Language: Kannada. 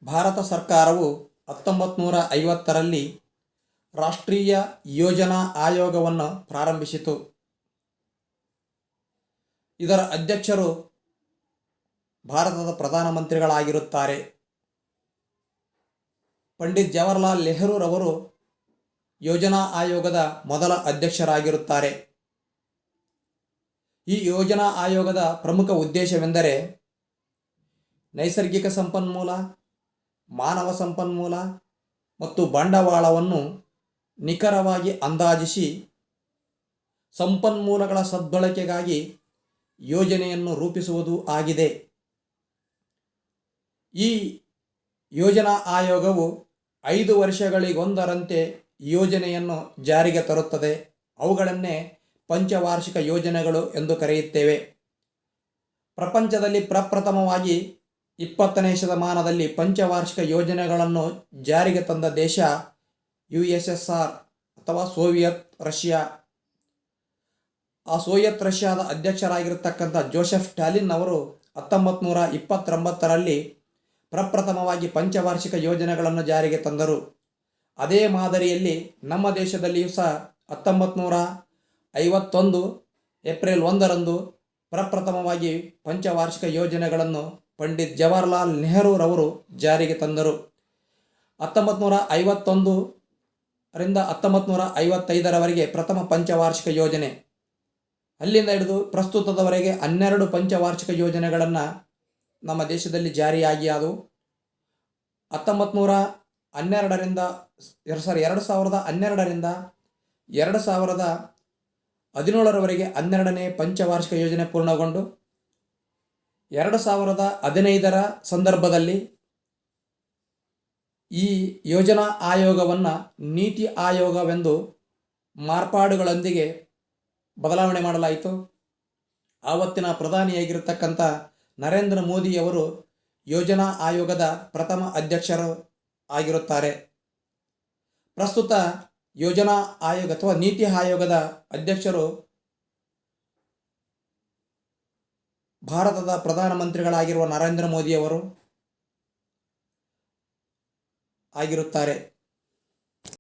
ಭಾರತ ಸರ್ಕಾರವು 1950ರಲ್ಲಿ ರಾಷ್ಟ್ರೀಯ ಯೋಜನಾ ಆಯೋಗವನ್ನು ಪ್ರಾರಂಭಿಸಿತು. ಇದರ ಅಧ್ಯಕ್ಷರು ಭಾರತದ ಪ್ರಧಾನಮಂತ್ರಿಗಳಾಗಿರುತ್ತಾರೆ. ಪಂಡಿತ್ ಜವಾಹರ್ಲಾಲ್ ನೆಹರೂರವರು ಯೋಜನಾ ಆಯೋಗದ ಮೊದಲ ಅಧ್ಯಕ್ಷರಾಗಿರುತ್ತಾರೆ. ಈ ಯೋಜನಾ ಆಯೋಗದ ಪ್ರಮುಖ ಉದ್ದೇಶವೆಂದರೆ ನೈಸರ್ಗಿಕ ಸಂಪನ್ಮೂಲ, ಮಾನವ ಸಂಪನ್ಮೂಲ ಮತ್ತು ಬಂಡವಾಳವನ್ನು ನಿಖರವಾಗಿ ಅಂದಾಜಿಸಿ ಸಂಪನ್ಮೂಲಗಳ ಸದ್ಬಳಕೆಗಾಗಿ ಯೋಜನೆಯನ್ನು ರೂಪಿಸುವುದು ಆಗಿದೆ. ಈ ಯೋಜನಾ ಆಯೋಗವು 5 ವರ್ಷಗಳಿಗೊಂದರಂತೆ ಯೋಜನೆಯನ್ನು ಜಾರಿಗೆ ತರುತ್ತದೆ. ಅವುಗಳನ್ನೇ ಪಂಚವಾರ್ಷಿಕ ಯೋಜನೆಗಳು ಎಂದು ಕರೆಯುತ್ತೇವೆ. ಪ್ರಪಂಚದಲ್ಲಿ ಪ್ರಪ್ರಥಮವಾಗಿ 20ನೇ ಶತಮಾನದಲ್ಲಿ ಪಂಚವಾರ್ಷಿಕ ಯೋಜನೆಗಳನ್ನು ಜಾರಿಗೆ ತಂದ ದೇಶ USSR ಅಥವಾ ಸೋವಿಯತ್ ರಷ್ಯಾ. ಆ ಸೋವಿಯತ್ ರಷ್ಯಾದ ಅಧ್ಯಕ್ಷರಾಗಿರ್ತಕ್ಕಂಥ ಜೋಸೆಫ್ ಸ್ಟಾಲಿನ್ ಅವರು 1929ರಲ್ಲಿ ಪ್ರಪ್ರಥಮವಾಗಿ ಪಂಚವಾರ್ಷಿಕ ಯೋಜನೆಗಳನ್ನು ಜಾರಿಗೆ ತಂದರು. ಅದೇ ಮಾದರಿಯಲ್ಲಿ ನಮ್ಮ ದೇಶದಲ್ಲಿಯೂ ಸಹ 1951 ಏಪ್ರಿಲ್ 1ರಂದು ಪ್ರಪ್ರಥಮವಾಗಿ ಪಂಚವಾರ್ಷಿಕ ಯೋಜನೆಗಳನ್ನು ಪಂಡಿತ್ ಜವಾಹರ್ಲಾಲ್ ನೆಹರೂರವರು ಜಾರಿಗೆ ತಂದರು. 1951ರಿಂದ 1955ರವರೆಗೆ ಪ್ರಥಮ ಪಂಚವಾರ್ಷಿಕ ಯೋಜನೆ, ಅಲ್ಲಿಂದ ಹಿಡಿದು ಪ್ರಸ್ತುತದವರೆಗೆ 12 ಪಂಚವಾರ್ಷಿಕ ಯೋಜನೆಗಳನ್ನು ನಮ್ಮ ದೇಶದಲ್ಲಿ ಜಾರಿಯಾಗಿ ಆದವು. 2012ರಿಂದ 2017ರವರೆಗೆ 12ನೇ ಪಂಚವಾರ್ಷಿಕ ಯೋಜನೆ ಪೂರ್ಣಗೊಂಡು 2015ರ ಸಂದರ್ಭದಲ್ಲಿ ಈ ಯೋಜನಾ ಆಯೋಗವನ್ನು ನೀತಿ ಆಯೋಗವೆಂದು ಮಾರ್ಪಾಡುಗಳೊಂದಿಗೆ ಬದಲಾವಣೆ ಮಾಡಲಾಯಿತು. ಆವತ್ತಿನ ಪ್ರಧಾನಿಯಾಗಿರ್ತಕ್ಕಂಥ ನರೇಂದ್ರ ಮೋದಿಯವರು ಯೋಜನಾ ಆಯೋಗದ ಪ್ರಥಮ ಅಧ್ಯಕ್ಷರು ಆಗಿರುತ್ತಾರೆ. ಪ್ರಸ್ತುತ ಯೋಜನಾ ಆಯೋಗ ಅಥವಾ ನೀತಿ ಆಯೋಗದ ಅಧ್ಯಕ್ಷರು ಭಾರತದ ಪ್ರಧಾನಮಂತ್ರಿಗಳಾಗಿರುವ ನರೇಂದ್ರ ಮೋದಿಯವರು ಆಗಿರುತ್ತಾರೆ.